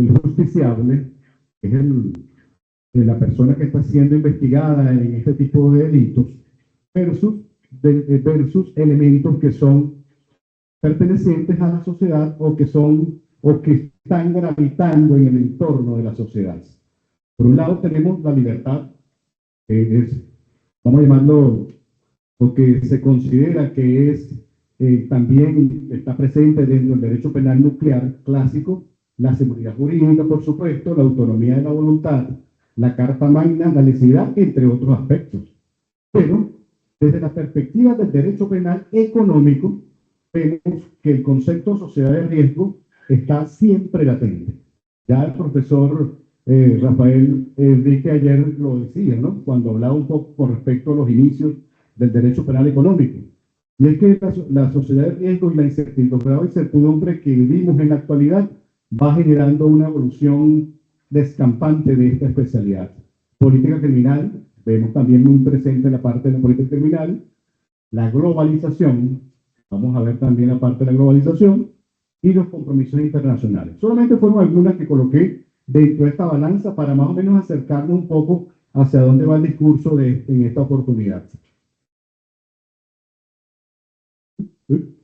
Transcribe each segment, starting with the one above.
del justiciable, que es la persona que está siendo investigada en este tipo de delitos, versus, versus elementos que son pertenecientes a la sociedad o que están gravitando en el entorno de la sociedad. Por un lado tenemos la libertad, que es, vamos a llamarlo, lo que se considera que es también está presente dentro del derecho penal nuclear clásico, la seguridad jurídica, por supuesto, la autonomía de la voluntad, la carta magna, la lesividad, entre otros aspectos. Pero desde la perspectiva del derecho penal económico, vemos que el concepto de sociedad de riesgo está siempre latente. Ya el profesor Rafael Enrique ayer lo decía, ¿no? Cuando hablaba un poco con respecto a los inicios del derecho penal económico. Y es que la sociedad de riesgo y la incertidumbre que vivimos en la actualidad va generando una evolución descampante de esta especialidad. Política criminal, vemos también muy presente la parte de la política criminal, la globalización, vamos a ver también la parte de la globalización, y los compromisos internacionales. Solamente fueron algunas que coloqué dentro de esta balanza para más o menos acercarnos un poco hacia dónde va el discurso en esta oportunidad. ¿Sí?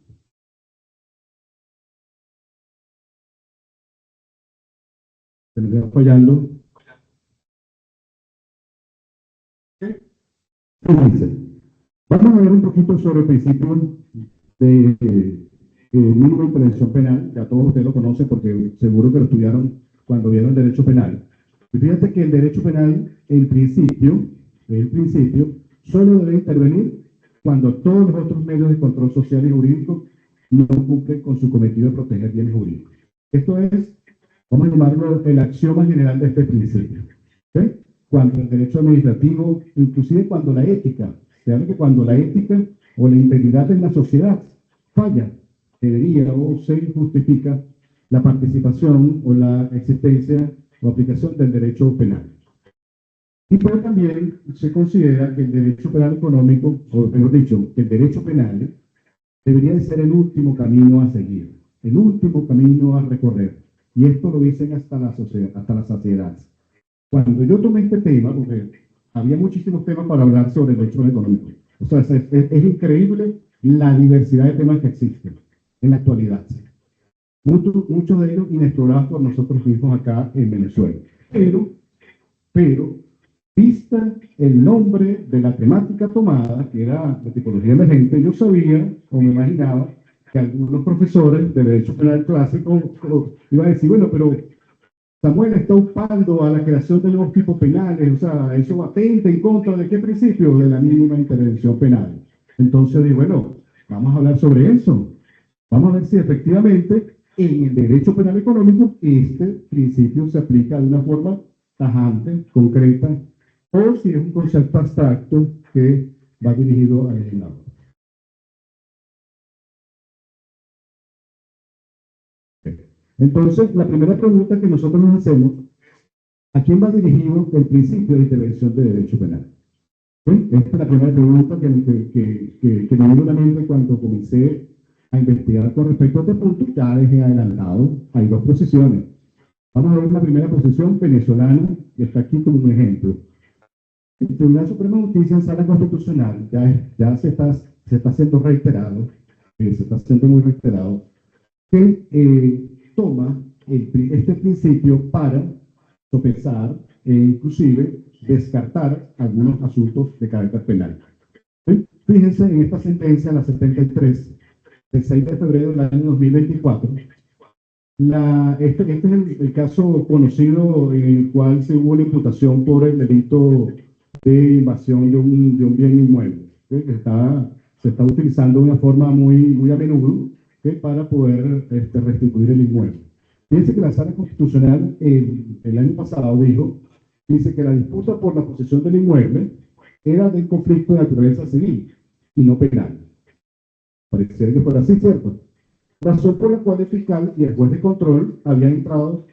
Se me está fallando. ¿Sí? Fíjense, vamos a ver un poquito sobre el principio de mínimo de intervención penal. Ya todos ustedes lo conocen porque seguro que lo estudiaron cuando vieron derecho penal. Y fíjate que el derecho penal, el principio, solo debe intervenir cuando todos los otros medios de control social y jurídico no cumplen con su cometido de proteger bienes jurídicos. Esto es, vamos a llamarlo el axioma general de este principio. ¿Sí? Cuando el derecho administrativo, inclusive cuando la ética, se habla que cuando la ética o la integridad en la sociedad falla, debería o se justifica la participación o la existencia o aplicación del derecho penal. Y pero también se considera que el derecho penal económico, o mejor dicho, que el derecho penal debería de ser el último camino a seguir, el último camino a recorrer. Y esto lo dicen hasta la sociedad, hasta la saciedad. Cuando yo tomé este tema, porque había muchísimos temas para hablar sobre el derecho económico, o sea, es increíble la diversidad de temas que existen en la actualidad. Muchos de ellos inexplorados por nosotros mismos acá en Venezuela. Pero, vista el nombre de la temática tomada, que era la tipología emergente, yo sabía o me imaginaba que algunos profesores de derecho penal clásico iban a decir, bueno, pero Samuel está upando a la creación de nuevos tipos penales, o sea, eso atenta en contra de qué principio, de la mínima intervención penal. Entonces digo, bueno, vamos a hablar sobre eso. Vamos a ver si efectivamente en el derecho penal económico este principio se aplica de una forma tajante, concreta, o si es un concepto abstracto que va dirigido al legislador. Entonces, la primera pregunta que nosotros nos hacemos, ¿a quién va dirigido el principio de intervención de derecho penal? ¿Sí? Esta es la primera pregunta que me vino a la mente cuando comencé a investigar con respecto a este punto. Ya dejé adelantado, hay dos posiciones. Vamos a ver la primera posición venezolana, que está aquí como un ejemplo. El Tribunal Supremo de Justicia en Sala Constitucional ya se está haciendo reiterado, se está haciendo muy reiterado, que toma este principio para sopesar e inclusive descartar algunos asuntos de carácter penal. ¿Sí? Fíjense en esta sentencia, la 73, del 6 de febrero del año 2024. Este es el caso conocido en el cual se hubo una imputación por el delito de invasión de un bien inmueble, ¿sí? Que se está utilizando de una forma muy a menudo, ¿sí? Para poder restituir el inmueble. Fíjense que la Sala Constitucional el año pasado dice que la disputa por la posesión del inmueble era de conflicto de naturaleza civil y no penal. Parece que fuera así, ¿cierto? Razón por la cual el fiscal y el juez de control habían entrado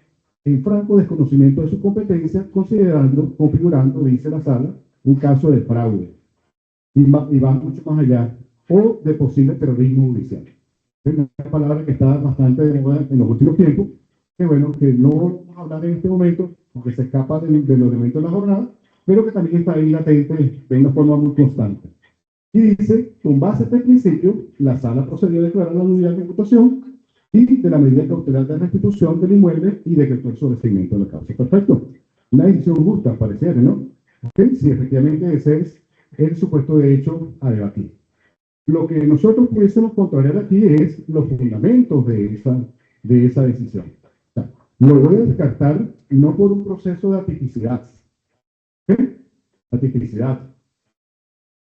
en franco desconocimiento de su competencia, configurando, dice la sala, un caso de fraude. Y va mucho más allá, o de posible terrorismo judicial. Es una palabra que está bastante de moda en los últimos tiempos, que, bueno, que no vamos a hablar en este momento, porque se escapa de los elementos de la jornada, pero que también está ahí latente de una forma muy constante. Y dice, con base a este principio, la sala procedió a declarar la nulidad de imputación y de la medida cautelar de restitución del inmueble y decretó el sobreseimiento de la causa. Perfecto. Una decisión justa, pareciera, ¿no? ¿Okay? Si efectivamente ese es el supuesto de hecho a debatir. Lo que nosotros pudiésemos contrariar aquí es los fundamentos de esa decisión. O sea, lo voy a descartar no por un proceso de atipicidad. ¿Okay? Atipicidad.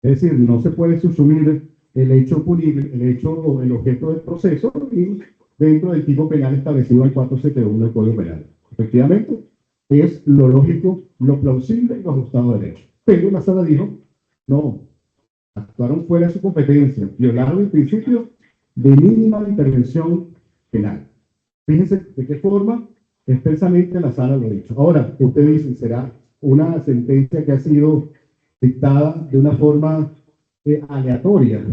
Es decir, no se puede subsumir el hecho punible, el hecho o el objeto del proceso y dentro del tipo penal establecido en 471 del Código Penal. Efectivamente, es lo lógico, lo plausible y lo ajustado a derecho. Pero la sala dijo, no, actuaron fuera de su competencia, violaron el principio de mínima intervención penal. Fíjense de qué forma expresamente la sala lo ha dicho. Ahora, ustedes dicen, ¿será una sentencia que ha sido dictada de una forma aleatoria,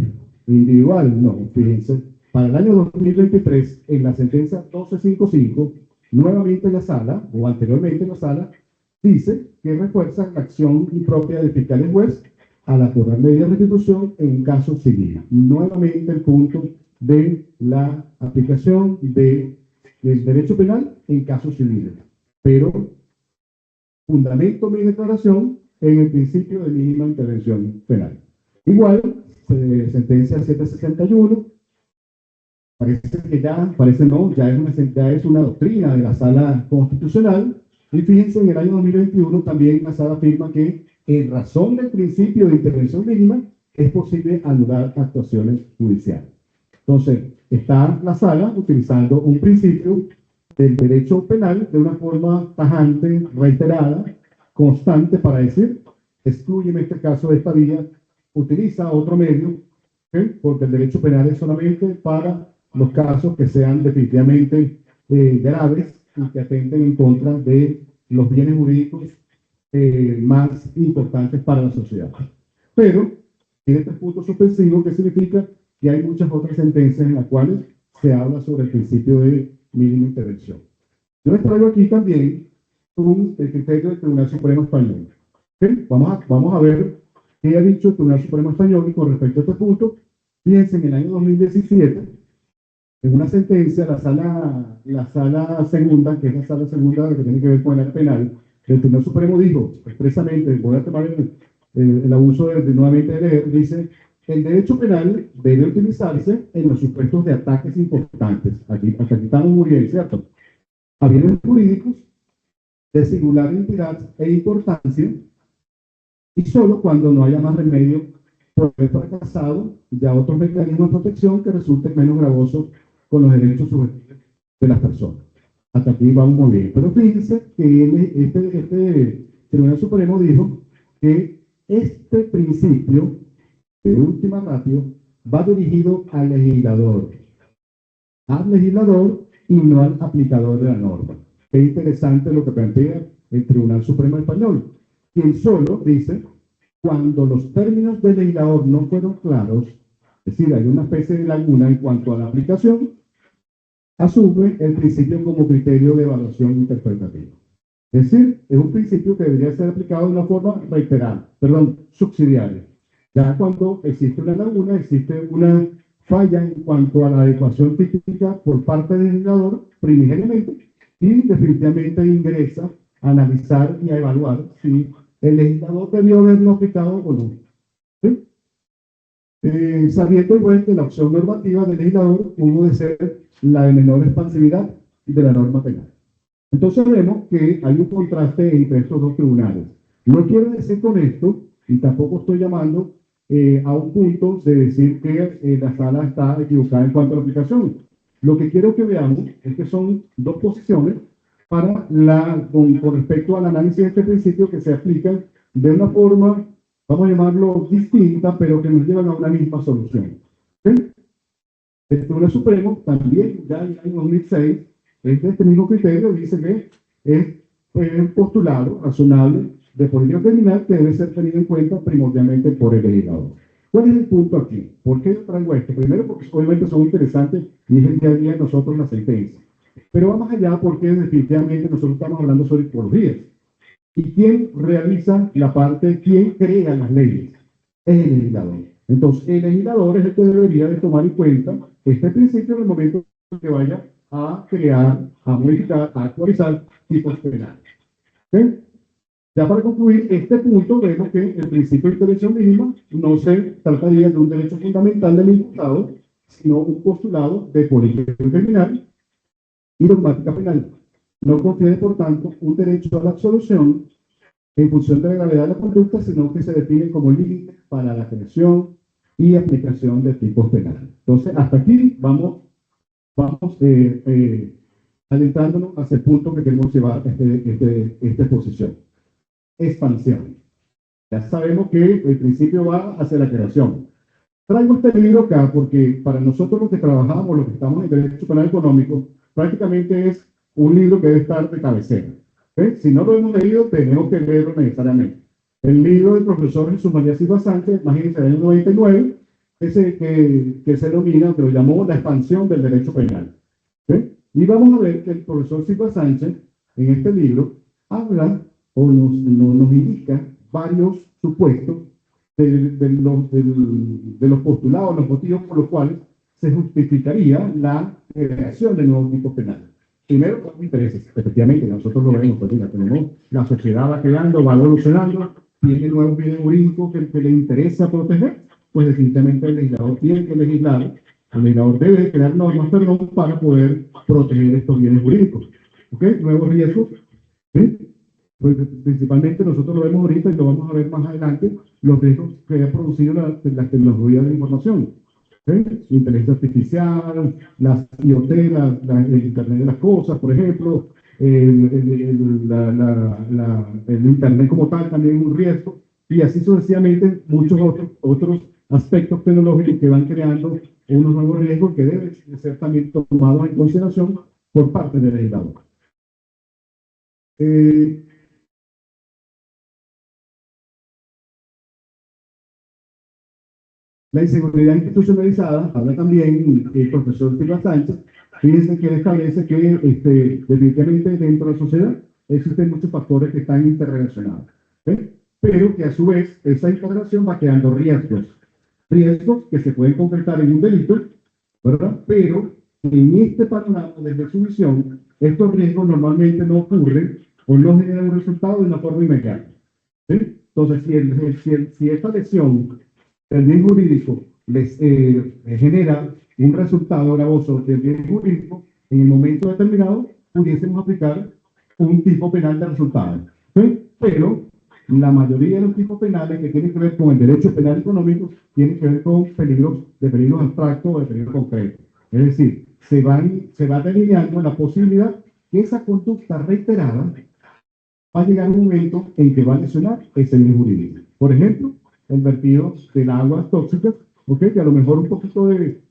individual? No, fíjense. Para el año 2023, en la sentencia 1255, nuevamente la sala, o anteriormente la sala, dice que refuerza la acción impropia del fiscal y juez al acordar medidas de restitución en un caso civil. Nuevamente el punto de la aplicación del derecho penal en casos civiles. Pero fundamento mi declaración en el principio de mínima intervención penal. Igual, sentencia 761, parece que ya, parece no, ya es una doctrina de la Sala Constitucional. Y fíjense, en el año 2021 también la Sala afirma que en razón del principio de intervención mínima es posible anular actuaciones judiciales. Entonces, está la Sala utilizando un principio del derecho penal de una forma tajante, reiterada, constante para decir, excluye en este caso de esta vía, utiliza otro medio, ¿okay? Porque el derecho penal es solamente para los casos que sean definitivamente graves y que atenten en contra de los bienes jurídicos más importantes para la sociedad. Pero tiene este punto suspensivo que significa que hay muchas otras sentencias en las cuales se habla sobre el principio de mínima intervención. Yo les traigo aquí también el criterio del Tribunal Supremo Español. ¿Okay? Vamos a ver qué ha dicho el Tribunal Supremo Español y con respecto a este punto. Fíjense, en el año 2017, en una sentencia, la sala segunda, que es la sala segunda que tiene que ver con el penal, el Tribunal Supremo dijo expresamente, voy a tomar el abuso nuevamente de leer, dice, el derecho penal debe utilizarse en los supuestos de ataques importantes. Hasta aquí estamos muy bien, ¿cierto? A bienes jurídicos de singular entidad e importancia y solo cuando no haya más remedio por haber fracasado ya otros mecanismos de protección que resulten menos gravosos con los derechos subjetivos de las personas. Hasta aquí vamos muy bien. Pero fíjense que este Tribunal Supremo dijo que este principio de última ratio va dirigido al legislador y no al aplicador de la norma. Qué interesante lo que plantea el Tribunal Supremo Español, quien solo dice, cuando los términos del legislador no fueron claros, es decir, hay una especie de laguna en cuanto a la aplicación, asume el principio como criterio de evaluación interpretativa. Es decir, es un principio que debería ser aplicado de una forma subsidiaria. Ya cuando existe una laguna, existe una falla en cuanto a la adecuación típica por parte del legislador, primigeniamente, y definitivamente ingresa a analizar y a evaluar si el legislador debió haberlo aplicado o no. ¿Sí? Sabiendo igual que la opción normativa del legislador pudo de ser la de menor expansividad de la norma penal. Entonces vemos que hay un contraste entre estos dos tribunales. No quiero decir con esto, y tampoco estoy llamando a un punto de decir que la sala está equivocada en cuanto a la aplicación. Lo que quiero que veamos es que son dos posiciones con respecto al análisis de este principio que se aplican de una forma, vamos a llamarlo distinta, pero que nos llevan a una misma solución. ¿Sí? El Tribunal Supremo también, ya en el año 2006, este mismo criterio dice que es un postulado razonable de política criminal que debe ser tenido en cuenta primordialmente por el legislador. ¿Cuál es el punto aquí? ¿Por qué yo traigo esto? Primero, porque obviamente son interesantes y es el día a día de nosotros la sentencia. Pero va más allá porque definitivamente nosotros estamos hablando sobre tipologías. ¿Y quién realiza la parte, quién crea las leyes? Es el legislador. Entonces, el legislador es el que debería de tomar en cuenta este principio en el momento que vaya a crear, a modificar, a actualizar tipos penales. ¿Sí? Ya para concluir este punto, vemos que el principio de intervención mínima no se trataría de un derecho fundamental del imputado, sino un postulado de política criminal y dogmática penal. No confiere, por tanto, un derecho a la absolución en función de la gravedad de la conducta, sino que se define como límite para la creación y aplicación de tipos penales. Entonces, hasta aquí vamos adentrándonos hacia el punto que queremos llevar esta exposición. Expansión. Ya sabemos que el principio va hacia la creación. Traigo este libro acá porque para nosotros los que trabajamos, los que estamos en Derecho Penal Económico, prácticamente es un libro que debe estar de cabecera. ¿Okay? Si no lo hemos leído, tenemos que leerlo necesariamente. El libro del profesor Jesús María Silva Sánchez, imagínense, del 99, que se denomina, que lo llamó la expansión del derecho penal. ¿Okay? Y vamos a ver que el profesor Silva Sánchez, en este libro, habla o nos indica varios supuestos de los postulados, los motivos por los cuales se justificaría la creación de nuevos tipos penales. Primero, por los intereses. Efectivamente, nosotros lo vemos, pues, mira, tenemos la sociedad va creando, va evolucionando, tiene nuevos bienes jurídicos que le interesa proteger, pues definitivamente el legislador tiene que legislar, el legislador debe crear normas, perdón, para poder proteger estos bienes jurídicos. ¿Ok? Nuevos riesgos. ¿Sí? Pues principalmente nosotros lo vemos ahorita y lo vamos a ver más adelante, los riesgos que ha producido la tecnología de la información. ¿Sí? Inteligencia artificial, las IoT, el Internet de las cosas, por ejemplo, el Internet como tal también es un riesgo, y así sucesivamente muchos otros aspectos tecnológicos que van creando unos nuevos riesgos que deben ser también tomados en consideración por parte del legislador. La inseguridad institucionalizada, habla también el profesor Silva Sánchez, fíjense que él establece que definitivamente dentro de la sociedad existen muchos factores que están interrelacionados, ¿sí? Pero que a su vez esa interrelación va creando riesgos que se pueden concretar en un delito, ¿verdad? Pero en este panorama, desde su visión, estos riesgos normalmente no ocurren o no generan un resultado de una forma inmediata, ¿sí? Entonces, si esta lesión el bien jurídico les genera un resultado gravoso del bien jurídico, en el momento determinado pudiésemos aplicar un tipo penal de resultado. ¿Sí? Pero la mayoría de los tipos penales que tienen que ver con el derecho penal económico tienen que ver con peligros abstractos o de peligros concretos. Es decir, se va delineando la posibilidad que esa conducta reiterada va a llegar un momento en que va a lesionar ese bien jurídico. Por ejemplo, el vertido del agua tóxica, ¿okay? Que a lo mejor un poquito de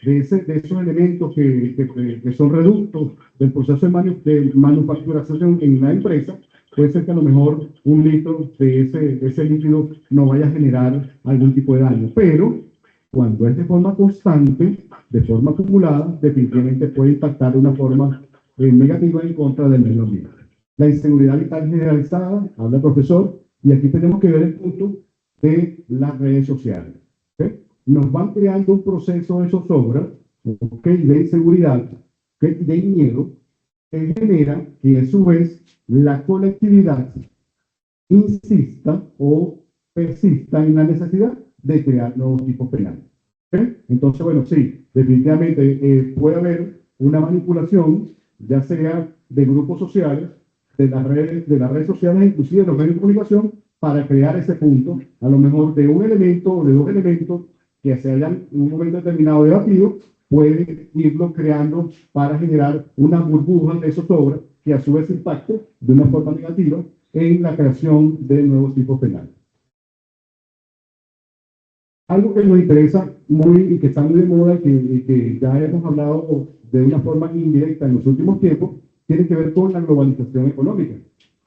esos elementos que son reductos del proceso de manufacturación en la empresa, puede ser que a lo mejor un litro de ese líquido no vaya a generar algún tipo de daño, pero cuando es de forma constante, de forma acumulada, definitivamente puede impactar de una forma negativa en contra del medio ambiente. La inseguridad vital generalizada, habla el profesor, y aquí tenemos que ver el punto de las redes sociales. ¿Okay? Nos van creando un proceso de zozobra, ¿okay? De inseguridad, ¿okay? De miedo, que genera que a su vez la colectividad insista o persista en la necesidad de crear nuevos tipos penales. ¿Okay? Entonces, bueno, sí, definitivamente puede haber una manipulación, ya sea de grupos sociales, de las redes sociales, inclusive de los medios de comunicación, para crear ese punto, a lo mejor de un elemento o de dos elementos que se hayan en un momento determinado debatido, puede irlo creando para generar una burbuja de zozobra que a su vez impacte de una forma negativa en la creación de nuevos tipos penales. Algo que nos interesa muy y que está muy de moda y que ya hemos hablado de una forma indirecta en los últimos tiempos, tiene que ver con la globalización económica,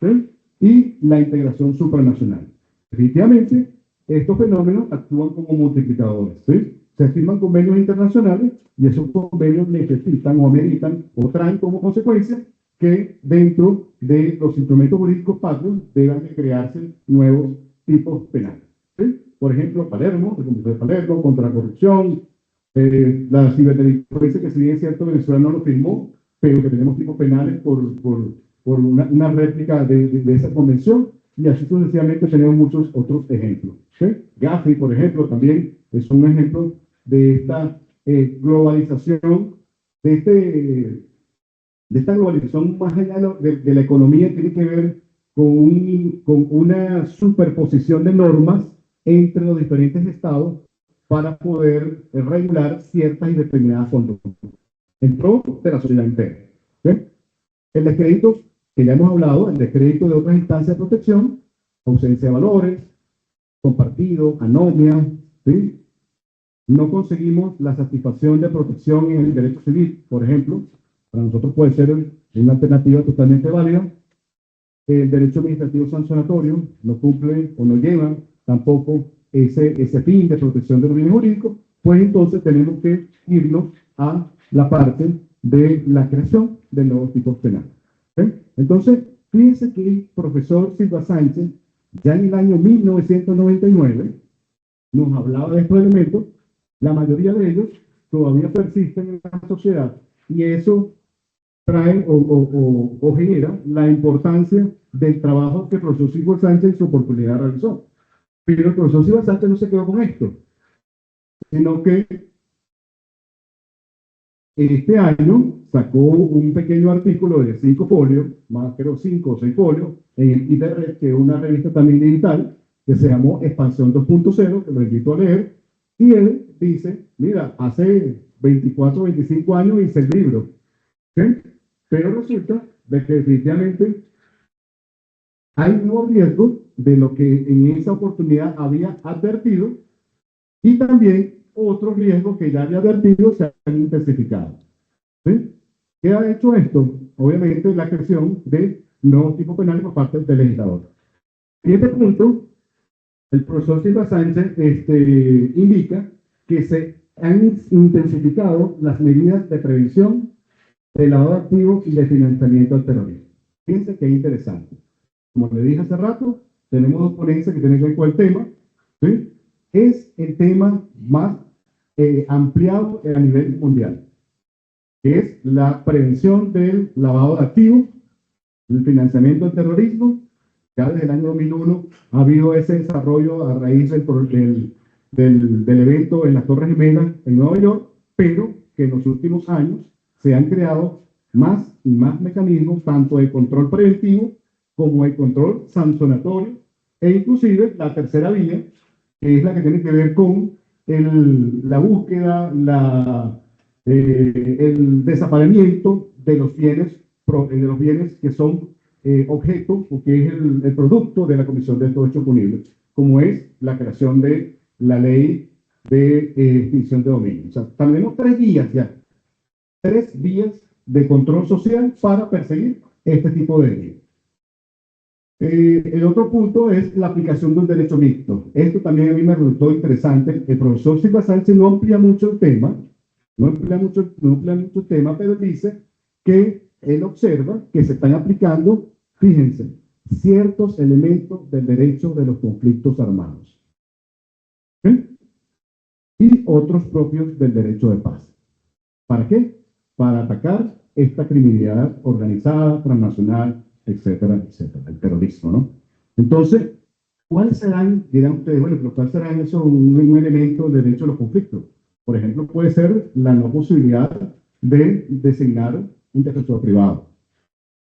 ¿sí? Y la integración supranacional. Definitivamente, estos fenómenos actúan como multiplicadores, ¿sí? Se firman convenios internacionales y esos convenios necesitan o ameritan o traen como consecuencia que dentro de los instrumentos jurídicos patrios deban de crearse nuevos tipos penales. ¿Sí? Por ejemplo, Palermo, el Convenio de Palermo contra la corrupción, la ciberdelincuencia, que si bien es cierto, Venezuela no lo firmó, pero que tenemos tipos penales por una réplica de esa convención, y así sucesivamente tenemos muchos otros ejemplos. ¿Sí? Gafi, por ejemplo, también es un ejemplo de esta globalización, de, este, de esta globalización más allá de la economía, tiene que ver con una superposición de normas entre los diferentes estados para poder regular ciertas y determinadas conductas en pro de la sociedad entera. ¿Sí? El descrédito, que ya hemos hablado, el descrédito de otras instancias de protección, ausencia de valores, compartido, anomia, ¿sí? No conseguimos la satisfacción de protección en el derecho civil, por ejemplo, para nosotros puede ser una alternativa totalmente válida. El derecho administrativo sancionatorio no cumple o no lleva tampoco ese fin de protección de los bienes jurídicos, pues entonces tenemos que irnos a la parte de la creación de nuevos tipos penales. ¿Sí? Entonces, fíjense que el profesor Silva Sánchez, ya en el año 1999, nos hablaba de estos elementos. La mayoría de ellos todavía persisten en la sociedad y eso trae o genera la importancia del trabajo que el profesor Silva Sánchez en su oportunidad realizó. Pero el profesor Silva Sánchez no se quedó con esto, sino que este año sacó un pequeño artículo de 5 folios, más creo 5 o 6 folios, en el Internet, que es una revista también digital, que se llamó Expansión 2.0, que lo invito a leer, y él dice, mira, hace 24 o 25 años hice el libro, ¿sí? Pero resulta de que definitivamente hay nuevos riesgos de lo que en esa oportunidad había advertido y también otros riesgos que ya había advertido se han intensificado. ¿Sí? ¿Qué ha hecho esto? Obviamente la creación de nuevos tipos penales por parte del legislador. En este punto, el profesor Silva Sánchez indica que se han intensificado las medidas de prevención de lavado de activos y de financiamiento al terrorismo. Fíjense que es interesante. Como le dije hace rato, tenemos dos ponencias que tienen que ver con el tema. ¿Sí? Es el tema más ampliado a nivel mundial, que es la prevención del lavado de activos, el financiamiento del terrorismo. Ya desde el año 2001 ha habido ese desarrollo a raíz del evento en las Torres Gemelas en Nueva York, pero que en los últimos años se han creado más y más mecanismos, tanto de control preventivo como de control sancionatorio, e inclusive la tercera vía, que es la que tiene que ver con la búsqueda, el desaparamiento de los bienes que son objeto o que es el producto de la comisión de estos hechos punibles, como es la creación de la ley de extinción de dominio. O sea, tenemos tres vías de control social para perseguir este tipo de delitos. El otro punto es la aplicación de un derecho mixto. Esto también a mí me resultó interesante. El profesor Silva Sánchez no amplía mucho el tema, pero dice que él observa que se están aplicando, fíjense, ciertos elementos del derecho de los conflictos armados. ¿Sí? Y otros propios del derecho de paz. ¿Para qué? Para atacar esta criminalidad organizada, transnacional, etcétera, etcétera, el terrorismo, ¿no? Entonces, ¿cuáles serán, dirán ustedes, bueno, pero cuál será eso un elemento del derecho a los conflictos? Por ejemplo, puede ser la no posibilidad de designar un defensor privado.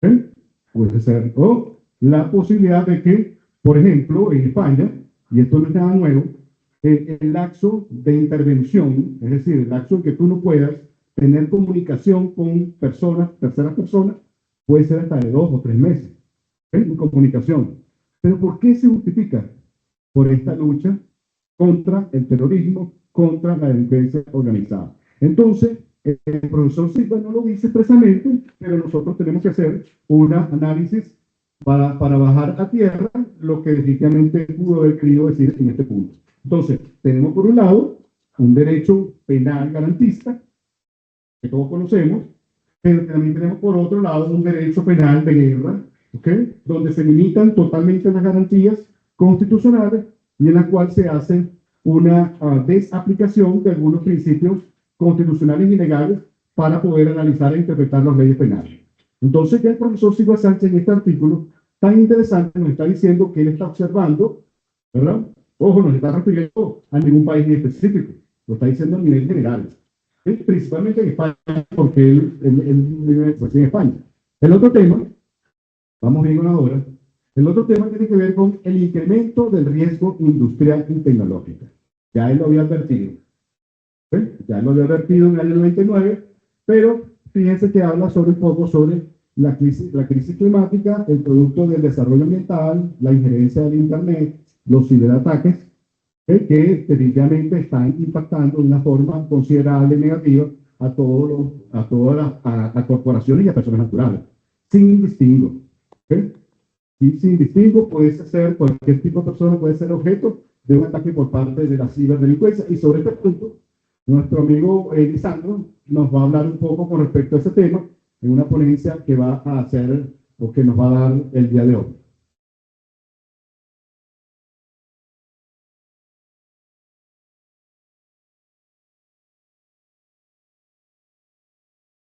¿Sí? Puede ser, o la posibilidad de que, por ejemplo, en España, y esto no es nada nuevo, el lapso de intervención, es decir, el lapso en que tú no puedas tener comunicación con terceras personas, puede ser hasta de 2 o 3 meses, en comunicación. ¿Pero por qué se justifica? Por esta lucha contra el terrorismo, contra la delincuencia organizada. Entonces, el profesor Silva no lo dice expresamente, pero nosotros tenemos que hacer un análisis para bajar a tierra lo que definitivamente pudo haber querido decir en este punto. Entonces, tenemos por un lado un derecho penal garantista, que todos conocemos, pero también tenemos por otro lado un derecho penal de guerra, ¿ok? Donde se limitan totalmente las garantías constitucionales y en la cual se hace una desaplicación de algunos principios constitucionales y legales para poder analizar e interpretar las leyes penales. Entonces, ya el profesor Silva Sánchez en este artículo tan interesante nos está diciendo que él está observando, ¿verdad? Ojo, no se está refiriendo a ningún país en específico, lo está diciendo a nivel general, ¿sí? Principalmente en España, porque él vive pues, en España. El otro tema, vamos bien ahora, el otro tema tiene que ver con el incremento del riesgo industrial y tecnológico. Ya él lo había advertido. ¿Sí? Ya lo había advertido en el año 99, pero fíjense que habla sobre un poco sobre la crisis climática, el producto del desarrollo ambiental, la injerencia del Internet, los ciberataques, que definitivamente están impactando de una forma considerable negativa a todas las a corporaciones y a personas naturales, sin distingo. ¿Okay? Y sin distingo puede ser cualquier tipo de persona puede ser objeto de un ataque por parte de la ciberdelincuencia. Y sobre este punto, nuestro amigo Lisandro nos va a hablar un poco con respecto a ese tema en una ponencia que va a hacer o que nos va a dar el día de hoy.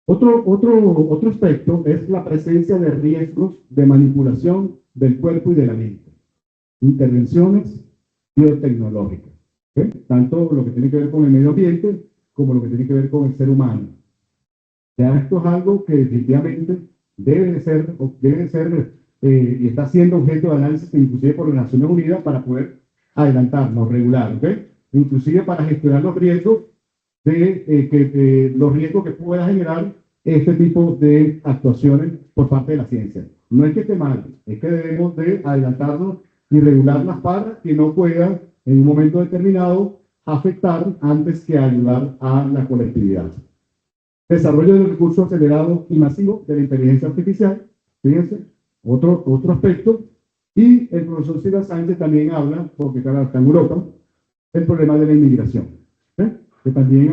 Otro aspecto es la presencia de riesgos de manipulación del cuerpo y de la mente. Intervenciones biotecnológicas. ¿Okay? Tanto lo que tiene que ver con el medio ambiente como lo que tiene que ver con el ser humano. Ya esto es algo que definitivamente debe ser y está siendo objeto de análisis inclusive por las Naciones Unidas para poder adelantarnos, regular, ¿ok? Inclusive para gestionar los riesgos los riesgos que pueda generar este tipo de actuaciones por parte de la ciencia. No es que esté mal, es que debemos de adelantarnos y regularlas para que no puedan en un momento determinado afectar antes que ayudar a la colectividad. Desarrollo del recurso acelerado y masivo de la inteligencia artificial, fíjense, otro aspecto. Y el profesor Silva Sánchez también habla, porque claro, está en Europa, el problema de la inmigración, ¿eh? Que también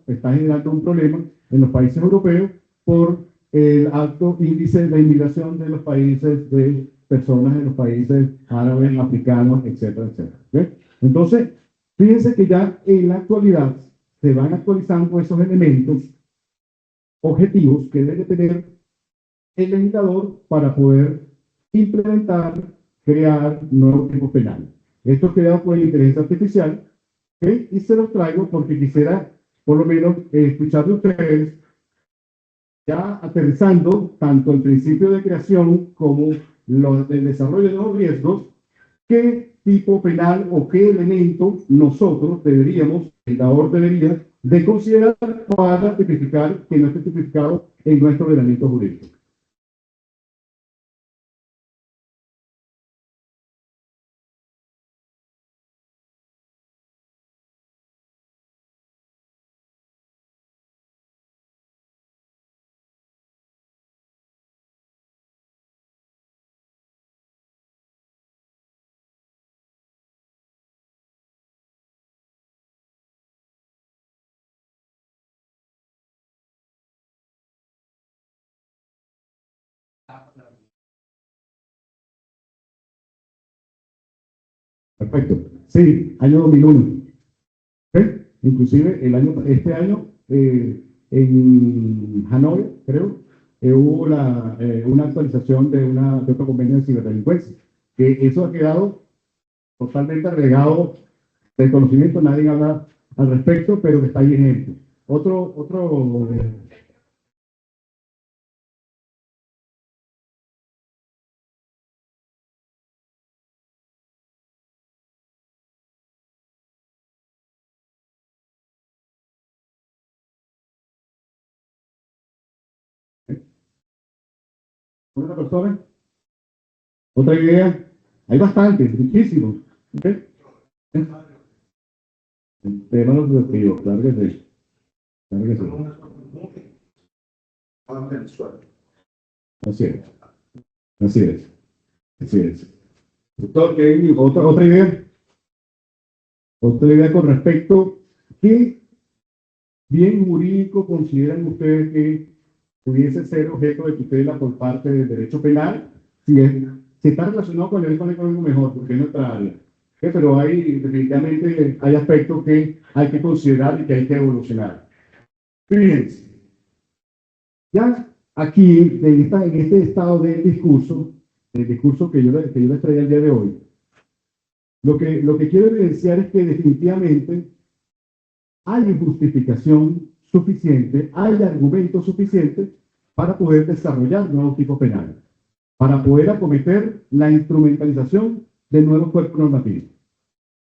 está generando un problema en los países europeos por el alto índice de inmigración de los países, de personas de los países árabes, africanos, etcétera, etcétera. ¿Eh? Entonces, fíjense que ya en la actualidad se van actualizando esos elementos objetivos que debe tener el legislador para poder implementar, crear nuevos tipos penales. Esto es creado por la inteligencia artificial, ¿okay? Y se los traigo porque quisiera, por lo menos, escuchar de ustedes, ya aterrizando tanto el principio de creación como el desarrollo de los riesgos, qué tipo penal o qué elemento nosotros deberíamos, el legislador debería, de considerar para tipificar que no esté tipificado en nuestro ordenamiento jurídico. Perfecto. Sí, año 2001. ¿Okay? Inclusive este año, en Hanoi, creo, hubo una actualización de otro convenio de ciberdelincuencia, que eso ha quedado totalmente regado de conocimiento, nadie habla al respecto, pero que está ahí ejemplo. Otro, otra persona, otra idea, hay bastantes, muchísimos. ¿Okay? Tema de los objetivos, claro que sí, claro que sí. Así es, así es, así es. Doctor, otra idea con respecto ¿Qué bien jurídico consideran ustedes que pudiese ser objeto de tutela por parte del derecho penal? Si está relacionado con el derecho económico, mejor, porque es nuestra área. Pero definitivamente hay aspectos que hay que considerar y que hay que evolucionar. Fíjense, ya aquí, en este estado del discurso, el discurso que yo les traía el día de hoy, lo que quiero evidenciar es que definitivamente hay justificación suficiente, hay argumentos suficientes para poder desarrollar nuevos tipos penales, para poder acometer la instrumentalización de nuevos cuerpos normativos.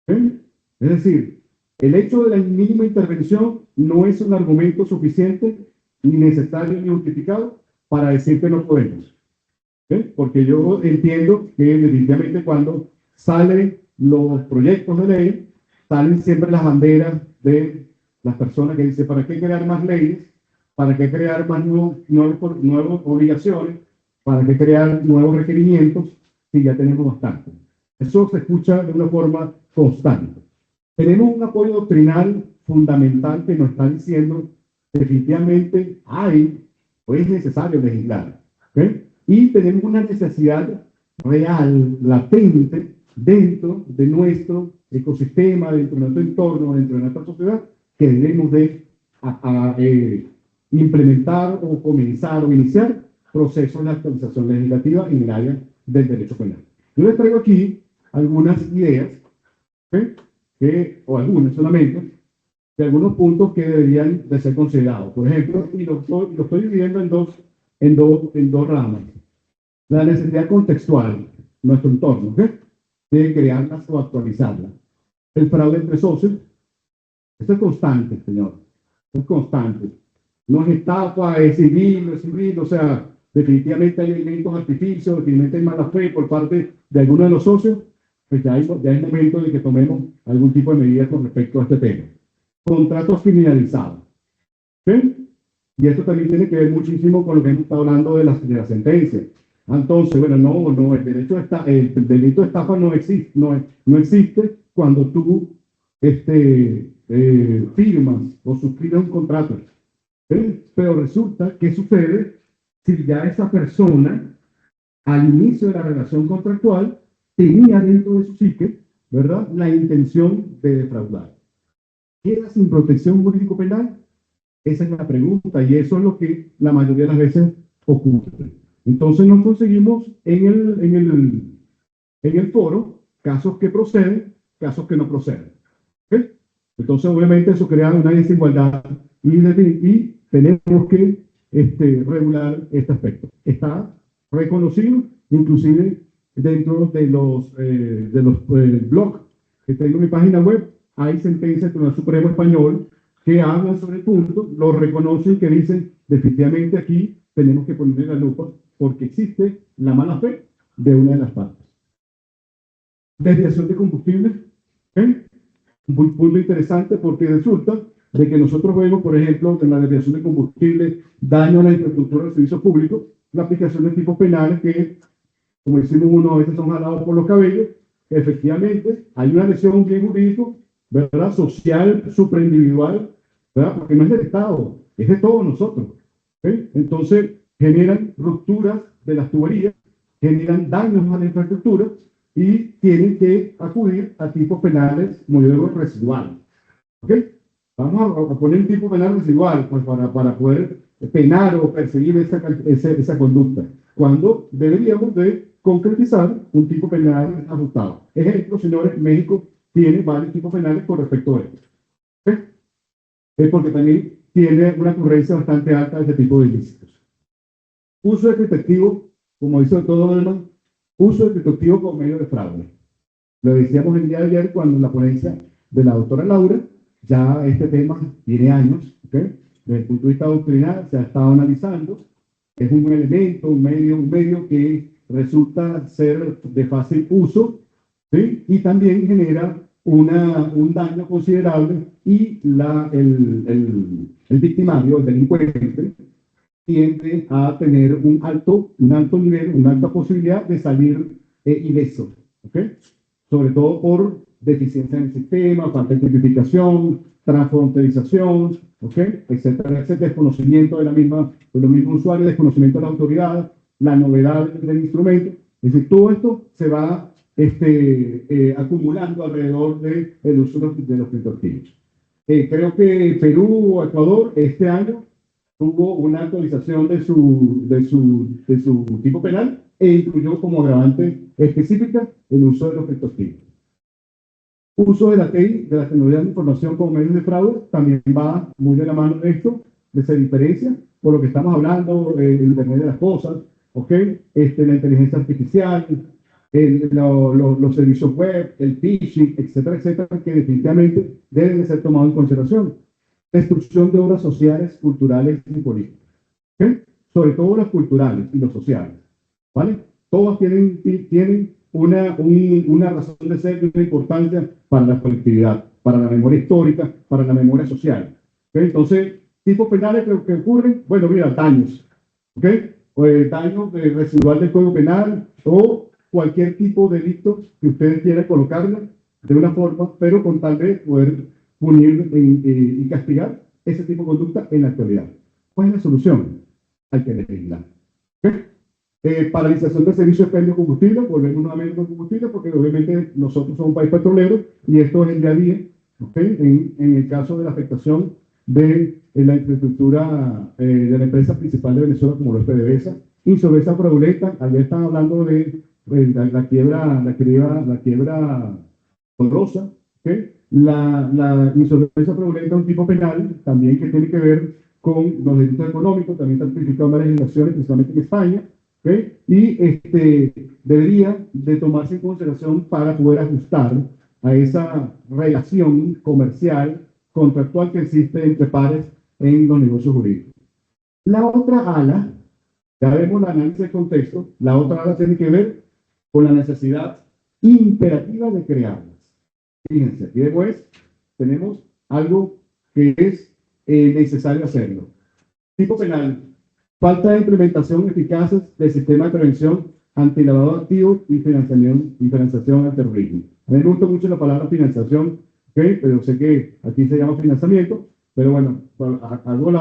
¿Sí? Es decir, el hecho de la mínima intervención no es un argumento suficiente, ni necesario, ni justificado para decir que no podemos. ¿Sí? Porque yo entiendo que definitivamente cuando salen los proyectos de ley, salen siempre las banderas de las personas que dicen, ¿para qué crear más leyes? ¿Para qué crear más nuevas obligaciones? ¿Para qué crear nuevos requerimientos si ya tenemos bastante? Eso se escucha de una forma constante. Tenemos un apoyo doctrinal fundamental que nos está diciendo definitivamente hay o es necesario legislar. ¿Okay? Y tenemos una necesidad real, latente, dentro de nuestro ecosistema, dentro de nuestro entorno, dentro de nuestra sociedad, que debemos de implementar o comenzar o iniciar procesos de actualización legislativa en el área del derecho penal. Yo les traigo aquí algunas ideas, ¿okay? O algunas solamente, de algunos puntos que deberían de ser considerados. Por ejemplo, y lo estoy dividiendo en dos ramas. La necesidad contextual, nuestro entorno, ¿okay? De crearlas o actualizarlas. El fraude entre socios, esto es constante, señor. Esto es constante. No es estafa, es civil, o sea, definitivamente hay elementos artificios, definitivamente hay mala fe por parte de algunos de los socios, pues ya es momento de que tomemos algún tipo de medidas con respecto a este tema. Contratos criminalizados. ¿Sí? Y esto también tiene que ver muchísimo con lo que hemos estado hablando de la sentencia. Entonces, bueno, no, el delito de estafa no existe cuando tú firmas o suscribes un contrato. ¿Sí? Pero resulta que sucede si ya esa persona, al inicio de la relación contractual, tenía dentro de su psique, ¿verdad?, la intención de defraudar. ¿Queda sin protección jurídico penal? Esa es la pregunta y eso es lo que la mayoría de las veces ocurre. Entonces nos conseguimos en el foro casos que proceden, casos que no proceden. ¿Okay? Entonces obviamente eso crea una desigualdad y tenemos que regular este aspecto. Está reconocido inclusive dentro de los blogs que tengo en mi página web. Hay sentencias del Tribunal Supremo Español que hablan sobre el punto, lo reconocen, que dicen definitivamente aquí tenemos que ponerle la lupa porque existe la mala fe de una de las partes. Desviación de combustible, ¿eh? Un punto interesante porque resulta de que nosotros vemos, por ejemplo, en la desviación de combustible, daño a la infraestructura del servicio público, la aplicación de tipos penales que, como decimos uno, a veces son jalados por los cabellos. Efectivamente, hay una lesión bien jurídico, ¿verdad? Social, superindividual, ¿verdad? Porque no es del Estado, es de todos nosotros. ¿Okay? Entonces, generan rupturas de las tuberías, generan daños a la infraestructura y tienen que acudir a tipos penales, como yo digo, residuales. ¿Okay? Vamos a poner un tipo penal residual pues, para poder penar o perseguir esa conducta, cuando deberíamos de concretizar un tipo penal ajustado. Ejemplo, señores, México tiene varios tipos penales con respecto a esto. ¿Okay? Es porque también tiene una ocurrencia bastante alta de este tipo de ilícitos. Uso de efectivo, como dice el doctor Dolman, uso de efectivo como medio de fraude. Lo decíamos el día de ayer cuando en la ponencia de la doctora Laura, ya este tema tiene años, ¿okay? Desde el punto de vista doctrinal se ha estado analizando, es un elemento, un medio que resulta ser de fácil uso, ¿sí? Y también genera un daño considerable y el victimario, el delincuente, tiende a tener un alto nivel, una alta posibilidad de salir ileso, ¿okay? Sobre todo por deficiencia en el sistema, falta de identificación, transfronterización, ¿ok? Etcétera, ese desconocimiento de los mismos usuarios, desconocimiento de la autoridad, la novedad del instrumento. Es decir, todo esto se va acumulando alrededor del uso de los criptoactivos. Creo que Perú o Ecuador este año tuvo una actualización de su tipo penal e incluyó como agravante específica el uso de los criptoactivos. Uso de la TI, de la tecnología de información como medios de fraude, también va muy de la mano de esto, se diferencia por lo que estamos hablando, el Internet de las cosas, ¿ok? La inteligencia artificial, los servicios web, el phishing, etcétera, etcétera, que definitivamente deben de ser tomados en consideración. Destrucción de obras sociales, culturales y políticas. ¿Okay? Sobre todo las culturales y los sociales. ¿Vale? Todas tienen una razón de ser y una importancia para la colectividad, para la memoria histórica, para la memoria social. ¿Okay? Entonces, tipos penales que ocurren, bueno, mira, daños. ¿Okay? O el daño residual del Código Penal o cualquier tipo de delito que ustedes quieran colocarle de una forma, pero con tal de poder punir y castigar ese tipo de conducta en la actualidad. ¿Cuál es la solución? Hay que legislar. ¿Okay? Paralización del servicio de expendio de combustible, volvemos nuevamente con combustible, porque obviamente nosotros somos un país petrolero y esto es el día a día, ¿okay? En el caso de la afectación de la infraestructura de la empresa principal de Venezuela, como lo es PDVSA, insolvencia fraudulenta, ayer están hablando de la quiebra honrosa, ¿okay? La insolvencia fraudulenta es un tipo penal también que tiene que ver con los delitos económicos, también está tipificado en varias legislaciones, principalmente en España, ¿okay? Y debería de tomarse en consideración para poder ajustar a esa relación comercial, contractual que existe entre pares en los negocios jurídicos. La otra ala, ya vemos el análisis de contexto, la otra ala tiene que ver con la necesidad imperativa de crearlas. Fíjense, aquí después tenemos algo que es necesario hacerlo. Tipo penal, falta de implementación eficaz del sistema de prevención antilavado de activos y financiación al terrorismo. A mí me gusta mucho la palabra financiación, ¿okay? Pero sé que aquí se llama financiamiento, pero bueno, hago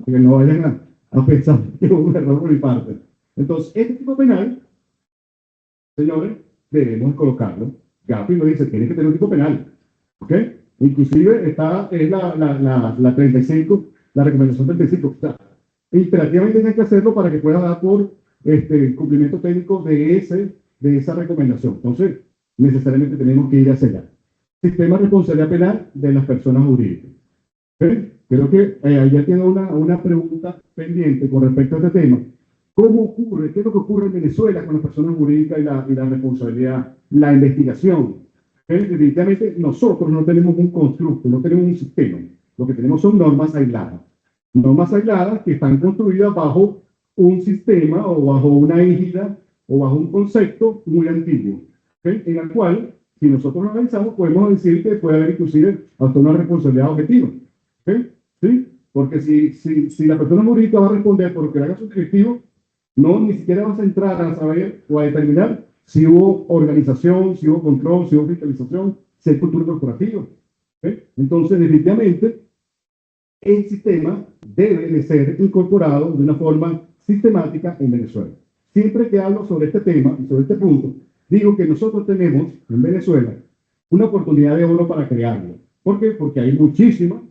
que no vayan a pensar que hubo un error por mi parte. Entonces, este tipo penal, señores, debemos colocarlo. Gapi lo dice, tiene que tener un tipo penal, ¿ok? Inclusive es la 35, la recomendación 35. O sea, imperativamente tienen que hacerlo para que pueda dar por cumplimiento técnico de esa recomendación. Entonces, necesariamente tenemos que ir hacia allá. Sistema de responsabilidad penal de las personas jurídicas. ¿Okay? Creo que allá tiene una pregunta pendiente con respecto a este tema. ¿Cómo ocurre? ¿Qué es lo que ocurre en Venezuela con las personas jurídicas y la responsabilidad? La investigación. Definitivamente nosotros no tenemos un constructo, no tenemos un sistema. Lo que tenemos son normas aisladas. Normas aisladas que están construidas bajo un sistema o bajo una égida o bajo un concepto muy antiguo, ¿okay? En el cual, si nosotros lo analizamos, podemos decir que puede haber inclusive hasta una responsabilidad objetiva. ¿Okay? ¿Sí? Porque si la persona jurídica va a responder por lo que le haga su directivo, no, ni siquiera vas a entrar a saber o a determinar si hubo organización, si hubo control, si hubo fiscalización, si hay cultura corporativa. ¿Okay? Entonces, definitivamente, el sistema debe de ser incorporado de una forma sistemática en Venezuela. Siempre que hablo sobre este tema y sobre este punto, digo que nosotros tenemos en Venezuela una oportunidad de oro para crearlo. ¿Por qué? Porque hay muchísima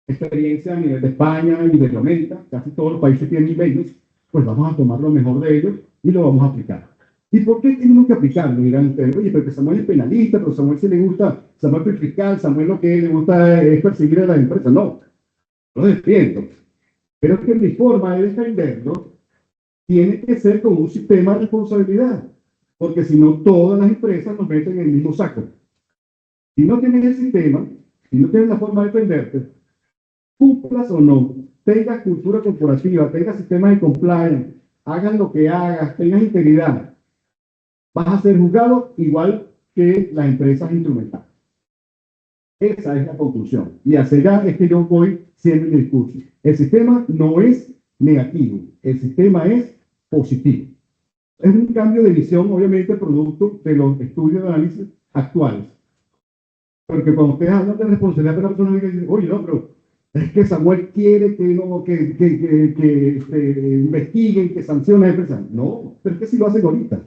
experiencia a nivel de España y de América, casi todos los países tienen leyes, pues vamos a tomar lo mejor de ellos y lo vamos a aplicar. ¿Y por qué tenemos que aplicarlo? Dirán ustedes, oye, porque Samuel es penalista, pero Samuel sí le gusta, Samuel es fiscal, Samuel lo que le gusta es perseguir a las empresas. No, lo defiendo. Pero es que mi forma de defenderlo tiene que ser como un sistema de responsabilidad, porque si no, todas las empresas nos meten en el mismo saco. Si no tienes el sistema, si no tienes la forma de defenderte, cumplas o no, tengas cultura corporativa, tengas sistemas de compliance, hagas lo que hagas, tengas integridad, vas a ser juzgado igual que las empresas instrumentales. Esa es la conclusión. Y hacia allá es que yo voy siendo mi discurso. El sistema no es negativo, el sistema es positivo. Es un cambio de visión, obviamente, producto de los estudios de análisis actuales. Porque cuando ustedes hablan de responsabilidad de la persona, dicen, oye, no, pero es que Samuel quiere que, no, que investiguen, que sancionen a la empresa. No, pero es que si lo hacen ahorita.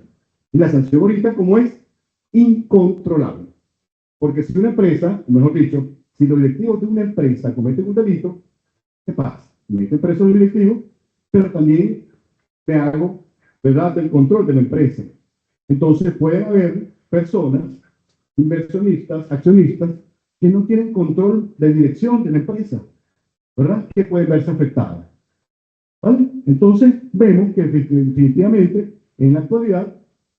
Y la sanción ahorita, como es, incontrolable. Porque si una empresa, mejor dicho, si los directivos de una empresa cometen un delito, ¿qué pasa? Meten preso al directivo, pero también te hago, ¿verdad?, del control de la empresa. Entonces pueden haber personas, inversionistas, accionistas, que no tienen control de dirección de la empresa, ¿verdad?, que pueden verse afectadas. ¿Vale? Entonces vemos que definitivamente en la actualidad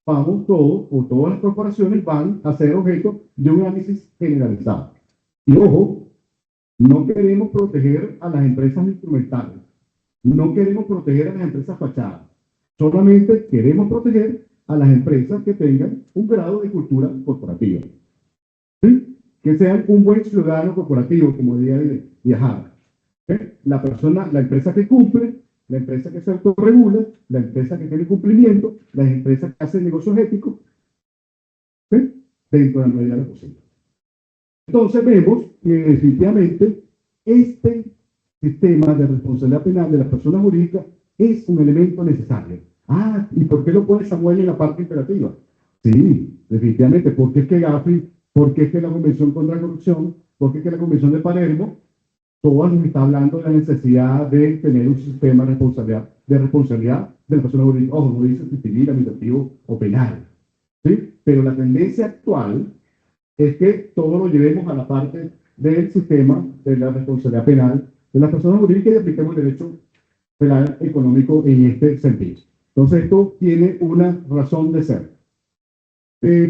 vamos todos o todas las corporaciones van a ser objeto de un análisis generalizado. Y ojo, no queremos proteger a las empresas instrumentales, no queremos proteger a las empresas fachadas, solamente queremos proteger a las empresas que tengan un grado de cultura corporativa. ¿Sí? Que sean un buen ciudadano corporativo, como diría Viajar. ¿Sí? La persona, la empresa que cumple, la empresa que se autorregula, la empresa que tiene cumplimiento, las empresas que hacen negocios éticos, ¿sí?, dentro de la medida de lo posible. Entonces vemos que definitivamente este sistema de responsabilidad penal de las personas jurídicas es un elemento necesario. Ah, ¿y por qué lo pone Samuel en la parte imperativa? Sí, definitivamente, porque es que Gafi, porque es que la Convención contra la Corrupción, porque es que la Convención de Palermo, todas nos está hablando de la necesidad de tener un sistema de responsabilidad de la persona jurídica. Ojo, no dice civil, administrativo o penal, ¿sí? Pero la tendencia actual es que todo lo llevemos a la parte del sistema de la responsabilidad penal de las personas jurídicas y apliquemos el derecho penal económico en este sentido. Entonces, esto tiene una razón de ser.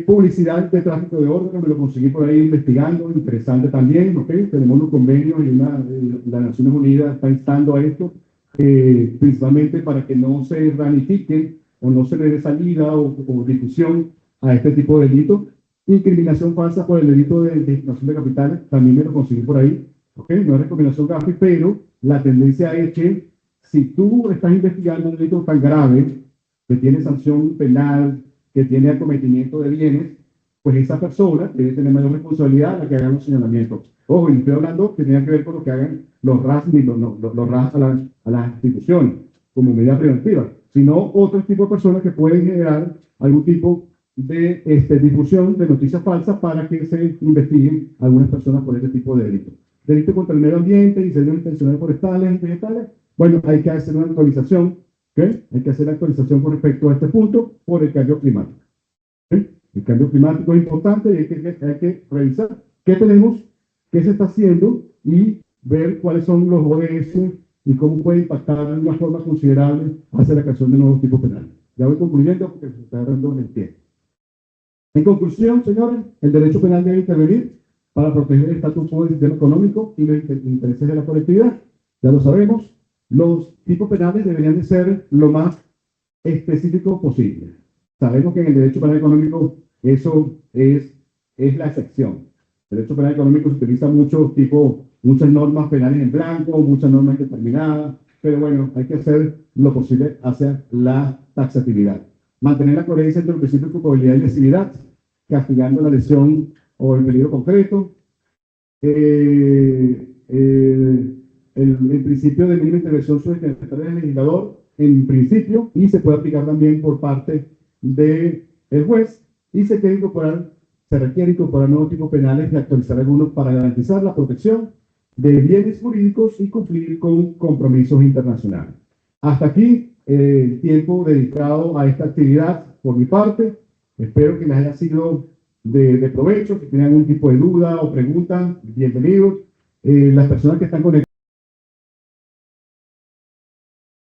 Publicidad de tráfico de órganos, me lo conseguí por ahí investigando, interesante también, ¿ok? Tenemos unos convenios y las Naciones Unidas está instando a esto, principalmente para que no se ramifiquen o no se le dé salida o difusión a este tipo de delitos. Incriminación falsa por el delito de discriminación de capitales, también me lo conseguí por ahí, ¿ok? No es recomendación GAFI, pero la tendencia es que si tú estás investigando un delito tan grave, que tiene sanción penal, que tiene acometimiento de bienes, pues esa persona debe tener mayor responsabilidad a la que hagan los señalamientos. Ojo, y estoy hablando que tenga que ver con lo que hagan los RAS, los RAS a las instituciones, como medida preventiva, sino otro tipo de personas que pueden generar algún tipo de difusión de noticias falsas para que se investiguen algunas personas por este tipo de delitos. Delito contra el medio ambiente, incendios intencionales forestales y vegetales. Bueno, hay que hacer una actualización. ¿Okay? Hay que hacer actualización con respecto a este punto por el cambio climático. ¿Okay? El cambio climático es importante y hay que revisar qué tenemos, qué se está haciendo y ver cuáles son los ODS y cómo puede impactar de una forma considerable hacia la creación de nuevos tipos penales. Ya voy concluyendo porque se está dando el tiempo. En conclusión, señores, el derecho penal debe intervenir para proteger el status quo del sistema económico y los intereses de la colectividad. Ya lo sabemos. Los tipos penales deberían de ser lo más específico posible. Sabemos que en el derecho penal económico eso es la excepción. El derecho penal económico se utiliza muchas normas penales en blanco, muchas normas indeterminadas, pero bueno, hay que hacer lo posible hacia la taxatividad. Mantener la coherencia entre el principio de culpabilidad y lesividad, castigando la lesión o el peligro concreto. El principio de mínima intervención sobre el legislador, en principio, y se puede aplicar también por parte del juez, y se requiere incorporar nuevos tipos penales y actualizar algunos para garantizar la protección de bienes jurídicos y cumplir con compromisos internacionales. Hasta aquí el tiempo dedicado a esta actividad por mi parte. Espero que les haya sido de provecho. Si tienen algún tipo de duda o pregunta, bienvenidos. Las personas que están conectadas